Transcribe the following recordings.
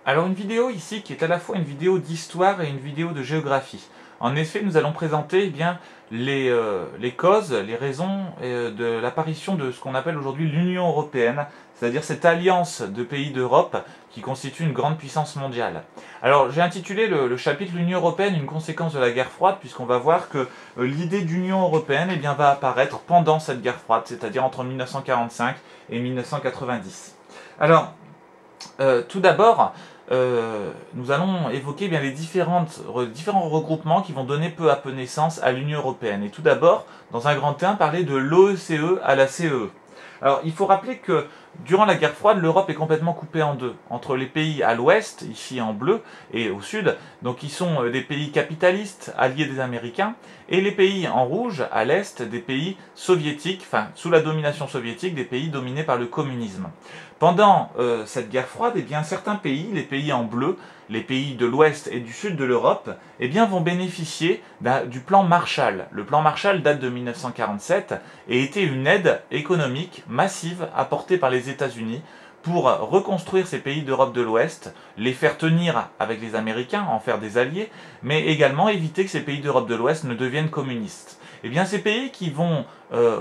Alors une vidéo ici qui est à la fois une vidéo d'histoire et une vidéo de géographie. En effet, nous allons présenter les causes, les raisons de l'apparition de ce qu'on appelle aujourd'hui l'Union européenne, c'est-à-dire cette alliance de pays d'Europe qui constitue une grande puissance mondiale. Alors j'ai intitulé le chapitre l'Union européenne, une conséquence de la guerre froide, puisqu'on va voir que l'idée d'Union européenne va apparaître pendant cette guerre froide, c'est-à-dire entre 1945 et 1990. Alors, tout d'abord, nous allons évoquer les différents regroupements qui vont donner peu à peu naissance à l'Union européenne. Et tout d'abord, dans un grand 1, parler de l'OECE à la CEE. Alors, il faut rappeler que durant la guerre froide, l'Europe est complètement coupée en deux, entre les pays à l'ouest, ici en bleu, et au sud, donc qui sont des pays capitalistes, alliés des Américains, et les pays en rouge, à l'est, des pays soviétiques, enfin, sous la domination soviétique, des pays dominés par le communisme. Pendant cette guerre froide, certains pays, les pays en bleu, les pays de l'ouest et du sud de l'Europe, vont bénéficier du plan Marshall. Le plan Marshall date de 1947 et était une aide économique massive apportée par les États-Unis pour reconstruire ces pays d'Europe de l'Ouest, les faire tenir avec les Américains, en faire des alliés, mais également éviter que ces pays d'Europe de l'Ouest ne deviennent communistes. Ces pays qui vont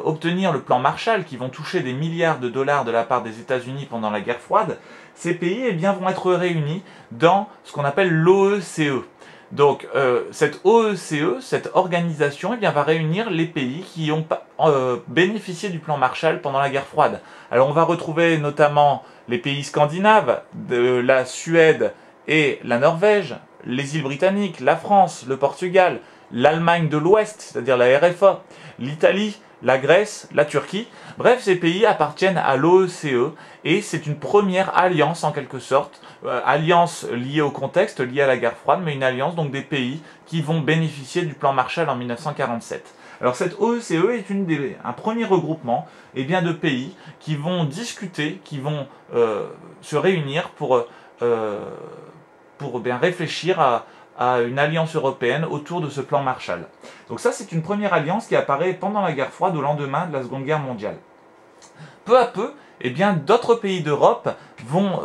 obtenir le plan Marshall, qui vont toucher des milliards de dollars de la part des États-Unis pendant la guerre froide, ces pays vont être réunis dans ce qu'on appelle l'OECE. Donc cette OECE, cette organisation, va réunir les pays qui ont bénéficié du plan Marshall pendant la guerre froide. Alors on va retrouver notamment les pays scandinaves, de la Suède et la Norvège, les îles britanniques, la France, le Portugal, l'Allemagne de l'Ouest, c'est-à-dire la RFA, l'Italie, la Grèce, la Turquie. Bref, ces pays appartiennent à l'OECE et c'est une première alliance en quelque sorte, alliance liée au contexte, liée à la guerre froide, mais une alliance donc des pays qui vont bénéficier du plan Marshall en 1947. Alors cette OECE est un premier regroupement de pays qui vont discuter, qui vont se réunir pour réfléchir à une alliance européenne autour de ce plan Marshall. Donc ça, c'est une première alliance qui apparaît pendant la guerre froide, au lendemain de la Seconde Guerre mondiale. Peu à peu, d'autres pays d'Europe vont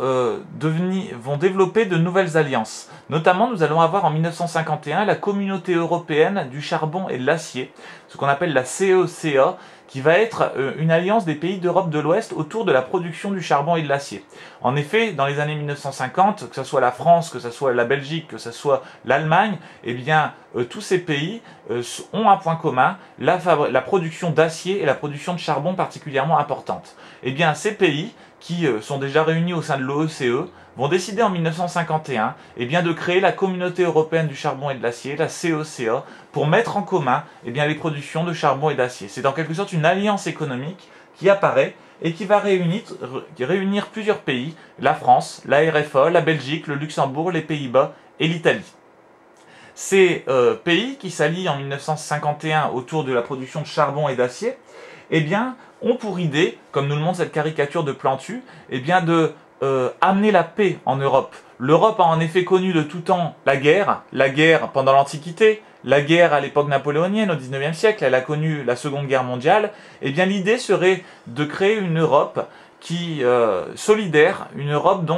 développer de nouvelles alliances. Notamment, nous allons avoir en 1951 la Communauté européenne du charbon et de l'acier, ce qu'on appelle la CECA, qui va être une alliance des pays d'Europe de l'Ouest autour de la production du charbon et de l'acier. En effet, dans les années 1950, que ce soit la France, que ce soit la Belgique, que ce soit l'Allemagne, tous ces pays ont un point commun, la production d'acier et la production de charbon particulièrement importante. Ces pays, qui sont déjà réunis au sein de l'OECE, vont décider en 1951 de créer la Communauté européenne du charbon et de l'acier, la CECA, pour mettre en commun les productions de charbon et d'acier. C'est en quelque sorte une alliance économique qui apparaît et qui va réunir plusieurs pays, la France, la RFA, la Belgique, le Luxembourg, les Pays-Bas et l'Italie. Ces pays qui s'allient en 1951 autour de la production de charbon et d'acier, ont pour idée, comme nous le montre cette caricature de Plantu, amener la paix en Europe. L'Europe a en effet connu de tout temps la guerre pendant l'Antiquité, la guerre à l'époque napoléonienne au XIXe siècle, elle a connu la Seconde Guerre mondiale. L'idée serait de créer une Europe solidaire, une Europe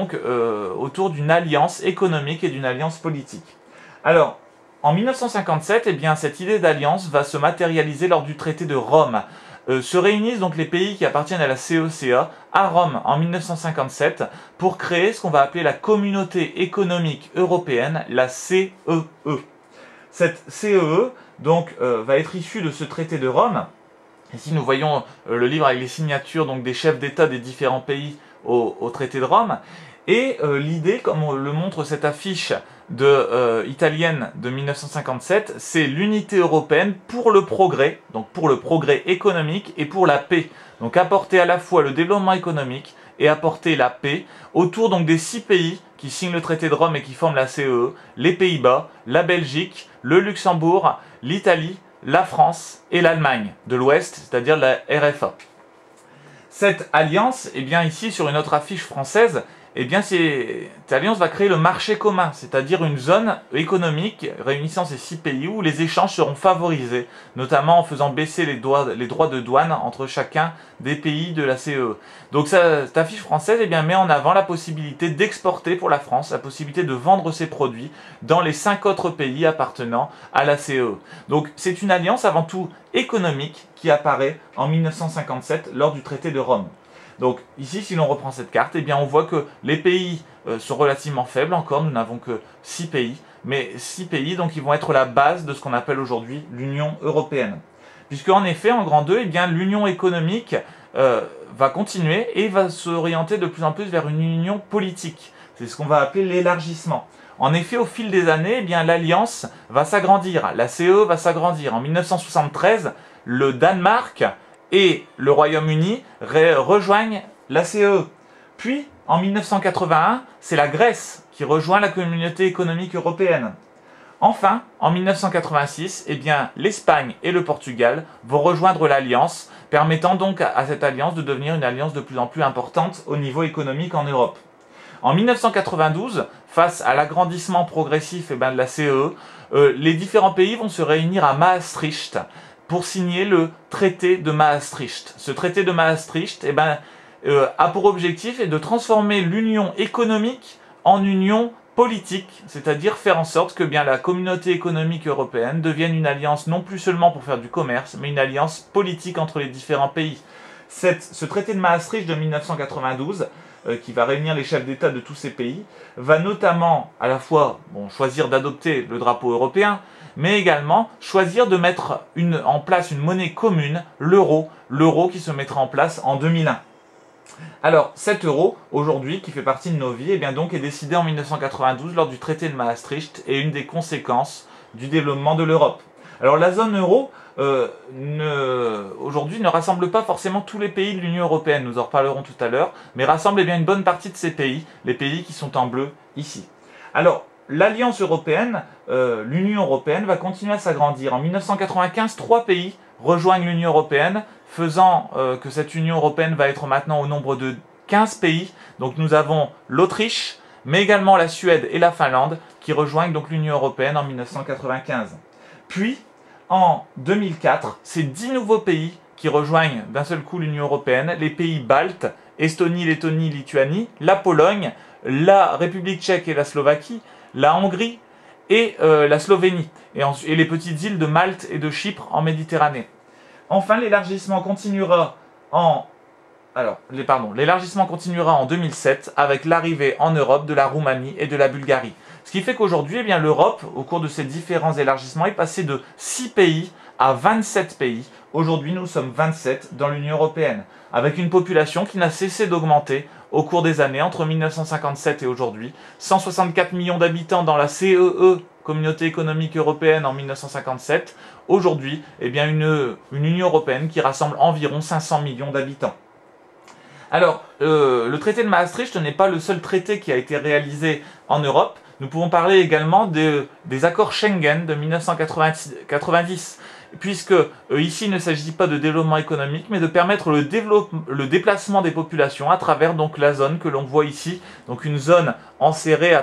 autour d'une alliance économique et d'une alliance politique. Alors, en 1957, cette idée d'alliance va se matérialiser lors du traité de Rome. Se réunissent donc les pays qui appartiennent à la CECA à Rome en 1957 pour créer ce qu'on va appeler la Communauté économique européenne, la CEE. Cette CEE va être issue de ce traité de Rome. Ici nous voyons le livre avec les signatures des chefs d'État des différents pays au traité de Rome. Et l'idée, comme le montre cette affiche italienne de 1957, c'est l'unité européenne pour le progrès, donc pour le progrès économique et pour la paix. Donc apporter à la fois le développement économique et apporter la paix autour des 6 pays qui signent le traité de Rome et qui forment la CEE, les Pays-Bas, la Belgique, le Luxembourg, l'Italie, la France et l'Allemagne de l'Ouest, c'est-à-dire la RFA. Cette alliance, ici sur une autre affiche française, eh bien cette alliance va créer le marché commun, c'est-à-dire une zone économique réunissant ces 6 pays où les échanges seront favorisés, notamment en faisant baisser les droits de douane entre chacun des pays de la CEE. Donc cette affiche française eh bien, met en avant la possibilité d'exporter pour la France, la possibilité de vendre ses produits dans les 5 autres pays appartenant à la CEE. Donc c'est une alliance avant tout économique qui apparaît en 1957 lors du traité de Rome. Donc ici, si l'on reprend cette carte, eh bien, on voit que les pays sont relativement faibles encore, nous n'avons que 6 pays, mais 6 pays donc, qui vont être la base de ce qu'on appelle aujourd'hui l'Union européenne. Puisque en effet, en grand 2, eh bien, l'union économique va continuer et va s'orienter de plus en plus vers une union politique. C'est ce qu'on va appeler l'élargissement. En effet, au fil des années, eh bien, l'alliance va s'agrandir, la CE va s'agrandir. En 1973, le Danemark et le Royaume-Uni rejoignent la CE. Puis, en 1981, c'est la Grèce qui rejoint la communauté économique européenne. Enfin, en 1986, eh bien, l'Espagne et le Portugal vont rejoindre l'alliance, permettant donc à cette alliance de devenir une alliance de plus en plus importante au niveau économique en Europe. En 1992, face à l'agrandissement progressif de la CE, les différents pays vont se réunir à Maastricht pour signer le traité de Maastricht. Ce traité de Maastricht a pour objectif de transformer l'union économique en union politique, c'est-à-dire faire en sorte que la communauté économique européenne devienne une alliance non plus seulement pour faire du commerce, mais une alliance politique entre les différents pays. Ce traité de Maastricht de 1992, qui va réunir les chefs d'État de tous ces pays, va notamment à la fois choisir d'adopter le drapeau européen, mais également choisir de mettre en place une monnaie commune, l'euro qui se mettra en place en 2001. Alors, cet euro, aujourd'hui, qui fait partie de nos vies, est décidé en 1992 lors du traité de Maastricht et une des conséquences du développement de l'Europe. Alors, la zone euro, aujourd'hui, ne rassemble pas forcément tous les pays de l'Union européenne, nous en reparlerons tout à l'heure, mais rassemble une bonne partie de ces pays, les pays qui sont en bleu ici. Alors, l'Alliance européenne, l'Union européenne, va continuer à s'agrandir. En 1995, 3 pays rejoignent l'Union européenne, faisant que cette Union européenne va être maintenant au nombre de 15 pays. Donc nous avons l'Autriche, mais également la Suède et la Finlande qui rejoignent donc l'Union européenne en 1995. Puis, en 2004, c'est 10 nouveaux pays qui rejoignent d'un seul coup l'Union européenne, les pays baltes, Estonie, Lettonie, Lituanie, la Pologne, la République tchèque et la Slovaquie, la Hongrie et la Slovénie, et les petites îles de Malte et de Chypre en Méditerranée. Enfin, l'élargissement continuera en 2007 avec l'arrivée en Europe de la Roumanie et de la Bulgarie. Ce qui fait qu'aujourd'hui, l'Europe, au cours de ces différents élargissements, est passée de 6 pays à 27 pays. Aujourd'hui, nous sommes 27 dans l'Union européenne, avec une population qui n'a cessé d'augmenter au cours des années entre 1957 et aujourd'hui. 164 millions d'habitants dans la CEE, Communauté économique européenne, en 1957. Aujourd'hui, une Union européenne qui rassemble environ 500 millions d'habitants. Alors, le traité de Maastricht n'est pas le seul traité qui a été réalisé en Europe. Nous pouvons parler également des accords Schengen de 1990, puisque ici il ne s'agit pas de développement économique, mais de permettre le déplacement des populations à travers donc la zone que l'on voit ici, donc une zone enserrée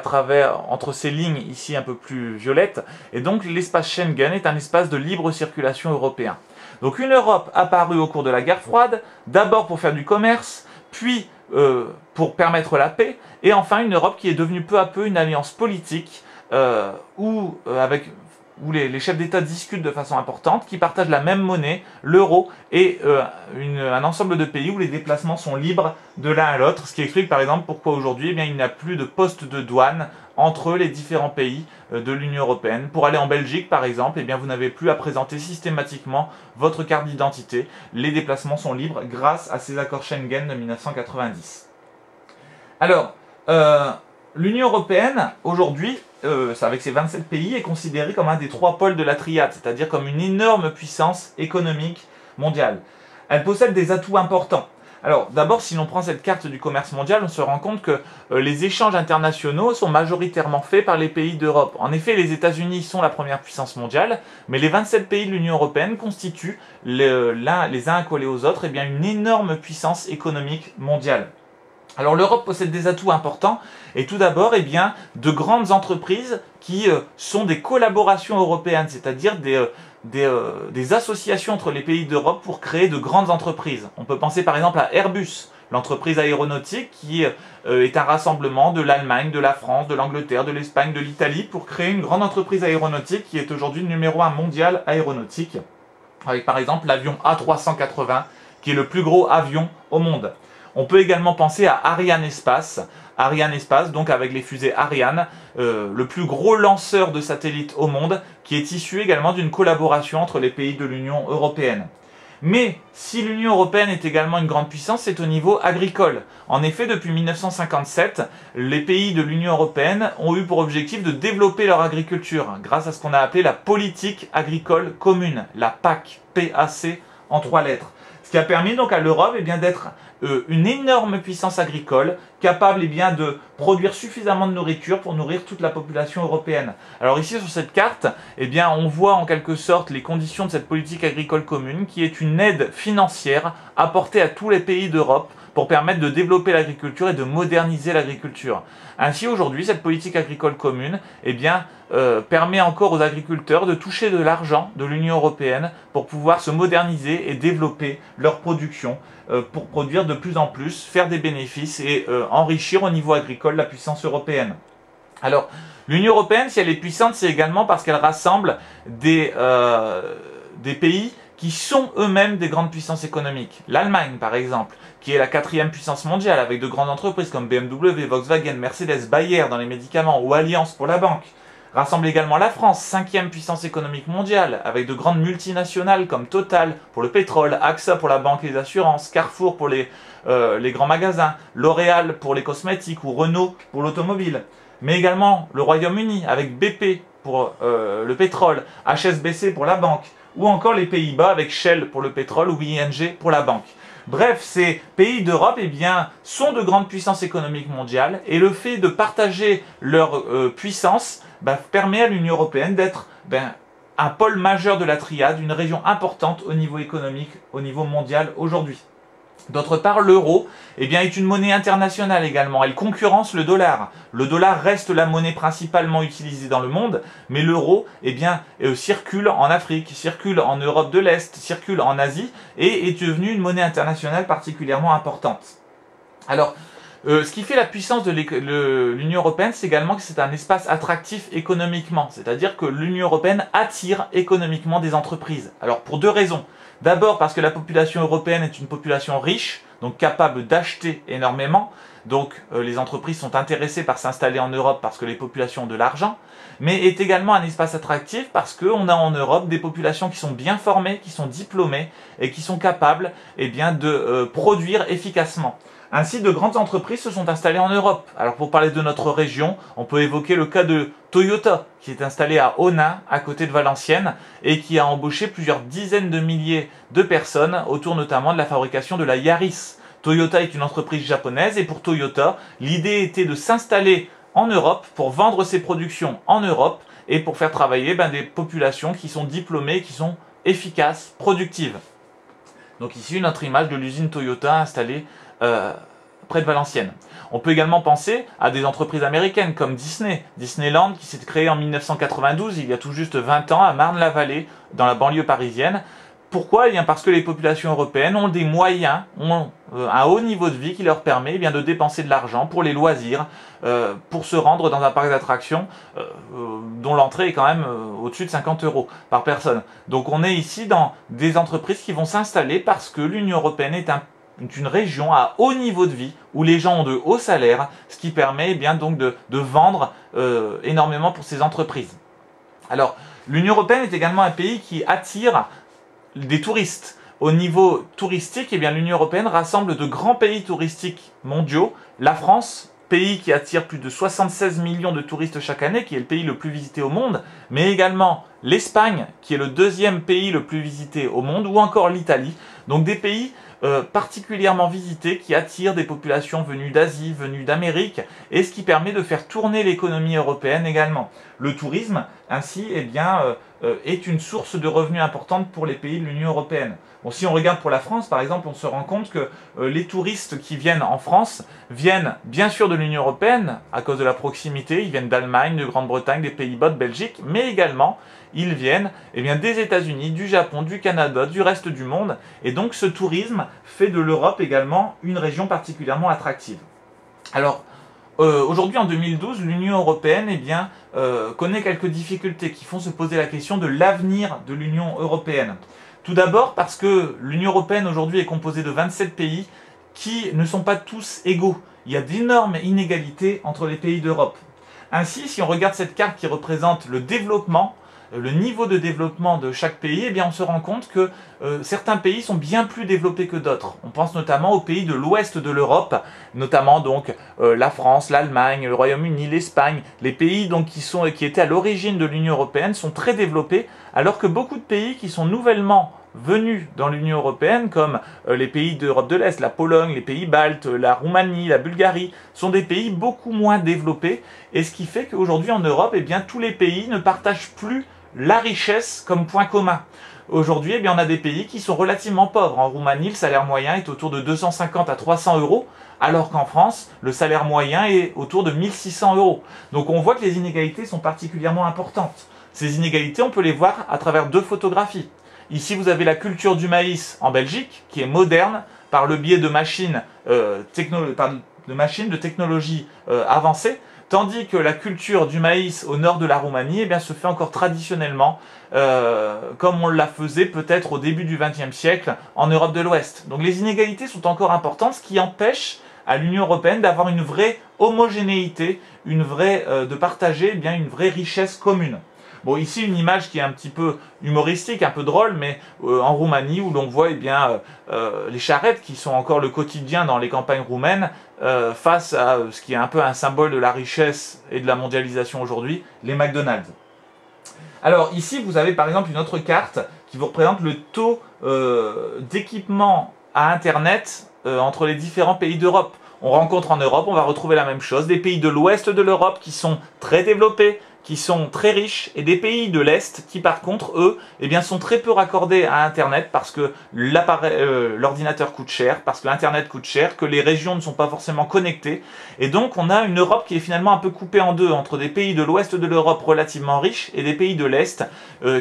entre ces lignes ici un peu plus violettes, et donc l'espace Schengen est un espace de libre circulation européen. Donc une Europe apparue au cours de la guerre froide, d'abord pour faire du commerce, puis pour permettre la paix, et enfin une Europe qui est devenue peu à peu une alliance politique où les chefs d'État discutent de façon importante, qui partagent la même monnaie, l'euro, et un ensemble de pays où les déplacements sont libres de l'un à l'autre, ce qui explique par exemple pourquoi aujourd'hui il n'y a plus de poste de douane entre les différents pays de l'Union européenne. Pour aller en Belgique par exemple, vous n'avez plus à présenter systématiquement votre carte d'identité. Les déplacements sont libres grâce à ces accords Schengen de 1990. Alors, l'Union européenne, aujourd'hui, avec ses 27 pays, est considérée comme un des 3 pôles de la triade, c'est-à-dire comme une énorme puissance économique mondiale. Elle possède des atouts importants. Alors, d'abord, si l'on prend cette carte du commerce mondial, on se rend compte que les échanges internationaux sont majoritairement faits par les pays d'Europe. En effet, les États-Unis sont la première puissance mondiale, mais les 27 pays de l'Union européenne constituent, les uns accolés aux autres, une énorme puissance économique mondiale. Alors l'Europe possède des atouts importants, et tout d'abord, eh bien, de grandes entreprises qui sont des collaborations européennes, c'est-à-dire des associations entre les pays d'Europe pour créer de grandes entreprises. On peut penser par exemple à Airbus, l'entreprise aéronautique qui est un rassemblement de l'Allemagne, de la France, de l'Angleterre, de l'Espagne, de l'Italie pour créer une grande entreprise aéronautique qui est aujourd'hui le numéro 1 mondial aéronautique, avec par exemple l'avion A380 qui est le plus gros avion au monde. On peut également penser à Ariane Espace. Ariane Espace, donc avec les fusées Ariane, le plus gros lanceur de satellites au monde, qui est issu également d'une collaboration entre les pays de l'Union européenne. Mais si l'Union européenne est également une grande puissance, c'est au niveau agricole. En effet, depuis 1957, les pays de l'Union européenne ont eu pour objectif de développer leur agriculture grâce à ce qu'on a appelé la politique agricole commune, la PAC, P-A-C en 3 lettres. Ce qui a permis donc à l'Europe d'être une énorme puissance agricole, capable de produire suffisamment de nourriture pour nourrir toute la population européenne. Alors ici sur cette carte, on voit en quelque sorte les conditions de cette politique agricole commune, qui est une aide financière apportée à tous les pays d'Europe pour permettre de développer l'agriculture et de moderniser l'agriculture. Ainsi aujourd'hui, cette politique agricole commune permet encore aux agriculteurs de toucher de l'argent de l'Union européenne pour pouvoir se moderniser et développer leur production pour produire de plus en plus, faire des bénéfices et enrichir au niveau agricole la puissance européenne. Alors, l'Union européenne, si elle est puissante, c'est également parce qu'elle rassemble des pays qui sont eux-mêmes des grandes puissances économiques. L'Allemagne, par exemple, qui est la 4e puissance mondiale, avec de grandes entreprises comme BMW, Volkswagen, Mercedes, Bayer dans les médicaments ou Allianz pour la banque, rassemble également la France, 5e puissance économique mondiale, avec de grandes multinationales comme Total pour le pétrole, AXA pour la banque et les assurances, Carrefour pour les grands magasins, L'Oréal pour les cosmétiques ou Renault pour l'automobile. Mais également le Royaume-Uni avec BP pour le pétrole, HSBC pour la banque, ou encore les Pays-Bas avec Shell pour le pétrole ou ING pour la banque. Bref, ces pays d'Europe sont de grandes puissances économiques mondiales, et le fait de partager leur puissance permet à l'Union européenne d'être un pôle majeur de la triade, une région importante au niveau économique, au niveau mondial aujourd'hui. D'autre part, l'euro est une monnaie internationale également. Elle concurrence le dollar. Le dollar reste la monnaie principalement utilisée dans le monde, mais l'euro circule en Afrique, circule en Europe de l'Est, circule en Asie et est devenu une monnaie internationale particulièrement importante. Alors, ce qui fait la puissance de l'Union européenne, c'est également que c'est un espace attractif économiquement. C'est-à-dire que l'Union européenne attire économiquement des entreprises. Alors, pour 2 raisons. D'abord parce que la population européenne est une population riche, donc capable d'acheter énormément. Donc les entreprises sont intéressées par s'installer en Europe parce que les populations ont de l'argent, mais est également un espace attractif parce qu'on a en Europe des populations qui sont bien formées, qui sont diplômées et qui sont capables de produire efficacement. Ainsi, de grandes entreprises se sont installées en Europe. Alors pour parler de notre région, on peut évoquer le cas de Toyota, qui est installé à Onnaing, à côté de Valenciennes, et qui a embauché plusieurs dizaines de milliers de personnes, autour notamment de la fabrication de la Yaris. Toyota est une entreprise japonaise, et pour Toyota, l'idée était de s'installer en Europe pour vendre ses productions en Europe, et pour faire travailler des populations qui sont diplômées, qui sont efficaces, productives. Donc ici, une autre image de l'usine Toyota installée près de Valenciennes. On peut également penser à des entreprises américaines comme Disneyland qui s'est créé en 1992, il y a tout juste 20 ans, à Marne-la-Vallée, dans la banlieue parisienne. Pourquoi ? Parce que les populations européennes ont des moyens, ont un haut niveau de vie qui leur permet de dépenser de l'argent pour les loisirs, pour se rendre dans un parc d'attractions dont l'entrée est quand même au-dessus de 50 € par personne. Donc on est ici dans des entreprises qui vont s'installer parce que l'Union européenne est une région à haut niveau de vie où les gens ont de hauts salaires, ce qui permet donc de vendre énormément pour ces entreprises. Alors, l'Union européenne est également un pays qui attire des touristes. Au niveau touristique, l'Union européenne rassemble de grands pays touristiques mondiaux. La France, pays qui attire plus de 76 millions de touristes chaque année, qui est le pays le plus visité au monde, mais également l'Espagne, qui est le 2e pays le plus visité au monde, ou encore l'Italie. Donc des pays particulièrement visités qui attirent des populations venues d'Asie, venues d'Amérique, et ce qui permet de faire tourner l'économie européenne également. Le tourisme, ainsi, est une source de revenus importante pour les pays de l'Union européenne. Bon, si on regarde pour la France, par exemple, on se rend compte que les touristes qui viennent en France viennent bien sûr de l'Union européenne, à cause de la proximité, ils viennent d'Allemagne, de Grande-Bretagne, des Pays-Bas, de Belgique, mais également ils viennent des États-Unis, du Japon, du Canada, du reste du monde, et donc ce tourisme fait de l'Europe également une région particulièrement attractive. Alors, aujourd'hui, en 2012, l'Union européenne connaît quelques difficultés qui font se poser la question de l'avenir de l'Union européenne. Tout d'abord parce que l'Union européenne aujourd'hui est composée de 27 pays qui ne sont pas tous égaux. Il y a d'énormes inégalités entre les pays d'Europe. Ainsi, si on regarde cette carte qui représente le développement, le niveau de développement de chaque pays, on se rend compte que certains pays sont bien plus développés que d'autres. On pense notamment aux pays de l'ouest de l'Europe, notamment donc la France, l'Allemagne, le Royaume-Uni, l'Espagne. Les pays donc qui étaient à l'origine de l'Union européenne sont très développés, alors que beaucoup de pays qui sont nouvellement venus dans l'Union européenne, comme les pays d'Europe de l'Est, la Pologne, les pays baltes, la Roumanie, la Bulgarie, sont des pays beaucoup moins développés, et ce qui fait qu'aujourd'hui en Europe, tous les pays ne partagent plus la richesse comme point commun. Aujourd'hui, on a des pays qui sont relativement pauvres. En Roumanie, le salaire moyen est autour de 250 à 300 euros, alors qu'en France, le salaire moyen est autour de 1600 euros. Donc on voit que les inégalités sont particulièrement importantes. Ces inégalités, on peut les voir à travers deux photographies. Ici, vous avez la culture du maïs en Belgique, qui est moderne par le biais de machines, de technologie avancée, tandis que la culture du maïs au nord de la Roumanie se fait encore traditionnellement, comme on la faisait peut-être au début du XXe siècle en Europe de l'Ouest. Donc les inégalités sont encore importantes, ce qui empêche à l'Union européenne d'avoir une vraie homogénéité, de partager une vraie richesse commune. Bon, ici une image qui est un petit peu humoristique, un peu drôle, mais en Roumanie, où l'on voit les charrettes qui sont encore le quotidien dans les campagnes roumaines, face à ce qui est un peu un symbole de la richesse et de la mondialisation aujourd'hui, les McDonald's. Alors ici, vous avez par exemple une autre carte qui vous représente le taux d'équipement à Internet entre les différents pays d'Europe. On rencontre en Europe, on va retrouver la même chose, des pays de l'ouest de l'Europe qui sont très développés, qui sont très riches, et des pays de l'Est qui par contre, eux, sont très peu raccordés à Internet parce que l'ordinateur coûte cher, parce que l'Internet coûte cher, que les régions ne sont pas forcément connectées. Et donc on a une Europe qui est finalement un peu coupée en deux, entre des pays de l'Ouest de l'Europe relativement riches et des pays de l'Est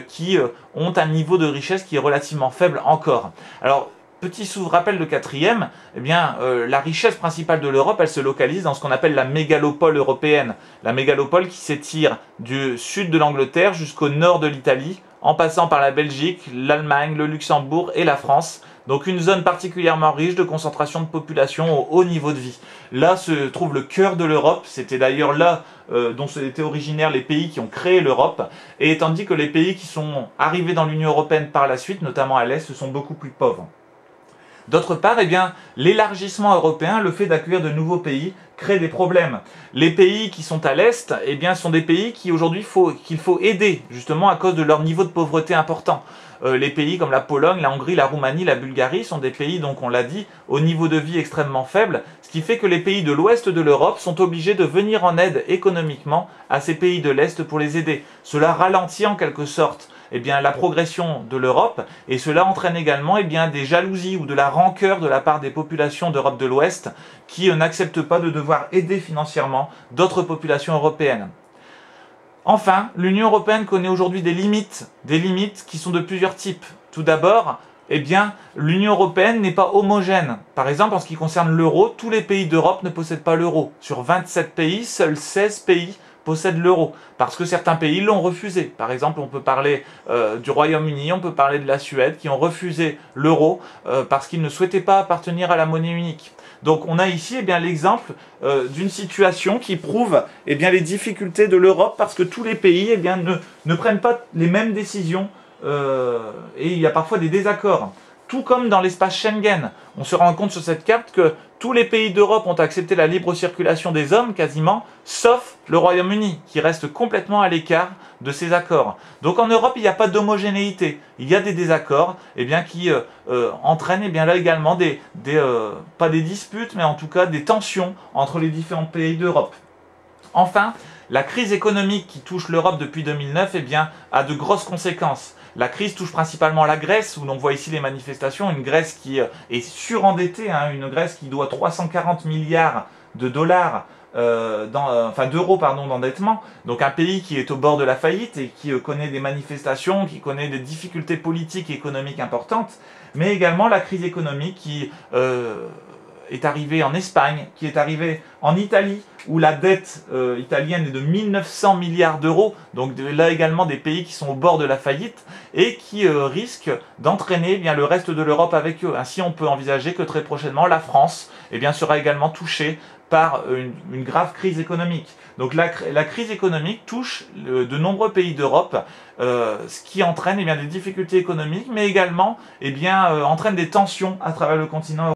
qui ont un niveau de richesse qui est relativement faible encore. Alors, petit sous-rappel de quatrième, la richesse principale de l'Europe, elle se localise dans ce qu'on appelle la mégalopole européenne. La mégalopole qui s'étire du sud de l'Angleterre jusqu'au nord de l'Italie, en passant par la Belgique, l'Allemagne, le Luxembourg et la France. Donc une zone particulièrement riche de concentration de population au haut niveau de vie. Là se trouve le cœur de l'Europe, c'était d'ailleurs là dont étaient originaires les pays qui ont créé l'Europe, et tandis que les pays qui sont arrivés dans l'Union européenne par la suite, notamment à l'Est, sont beaucoup plus pauvres. D'autre part, l'élargissement européen, le fait d'accueillir de nouveaux pays, crée des problèmes. Les pays qui sont à l'Est, sont des pays qu'il faut aider, justement à cause de leur niveau de pauvreté important. Les pays comme la Pologne, la Hongrie, la Roumanie, la Bulgarie sont des pays, donc on l'a dit, au niveau de vie extrêmement faible, ce qui fait que les pays de l'ouest de l'Europe sont obligés de venir en aide économiquement à ces pays de l'Est pour les aider. Cela ralentit en quelque sorte la progression de l'Europe, et cela entraîne également des jalousies ou de la rancœur de la part des populations d'Europe de l'Ouest qui n'acceptent pas de devoir aider financièrement d'autres populations européennes. Enfin, l'Union européenne connaît aujourd'hui des limites qui sont de plusieurs types. Tout d'abord, l'Union européenne n'est pas homogène. Par exemple, en ce qui concerne l'euro, tous les pays d'Europe ne possèdent pas l'euro. Sur 27 pays, seuls 16 pays possèdent l'euro, parce que certains pays l'ont refusé. Par exemple, on peut parler du Royaume-Uni, on peut parler de la Suède, qui ont refusé l'euro parce qu'ils ne souhaitaient pas appartenir à la monnaie unique. Donc on a ici l'exemple d'une situation qui prouve les difficultés de l'Europe, parce que tous les pays ne prennent pas les mêmes décisions et il y a parfois des désaccords. Tout comme dans l'espace Schengen, on se rend compte sur cette carte que tous les pays d'Europe ont accepté la libre circulation des hommes, quasiment, sauf le Royaume-Uni, qui reste complètement à l'écart de ces accords. Donc en Europe, il n'y a pas d'homogénéité. Il y a des désaccords qui entraînent là également pas des disputes, mais en tout cas des tensions entre les différents pays d'Europe. Enfin, la crise économique qui touche l'Europe depuis 2009 eh bien, a de grosses conséquences. La crise touche principalement la Grèce, où l'on voit ici les manifestations, une Grèce qui est surendettée, hein, une Grèce qui doit 340 milliards de dollars, d'euros d'endettement. Donc un pays qui est au bord de la faillite et qui connaît des manifestations, qui connaît des difficultés politiques et économiques importantes, mais également la crise économique qui est arrivée en Espagne, qui est arrivée en Italie, où la dette italienne est de 1900 milliards d'euros, donc là également des pays qui sont au bord de la faillite, et qui risquent d'entraîner bien le reste de l'Europe avec eux. Ainsi, on peut envisager que très prochainement, la France sera également touchée par une grave crise économique. Donc la crise économique touche de nombreux pays d'Europe, ce qui entraîne des difficultés économiques, mais également entraîne des tensions à travers le continent européen.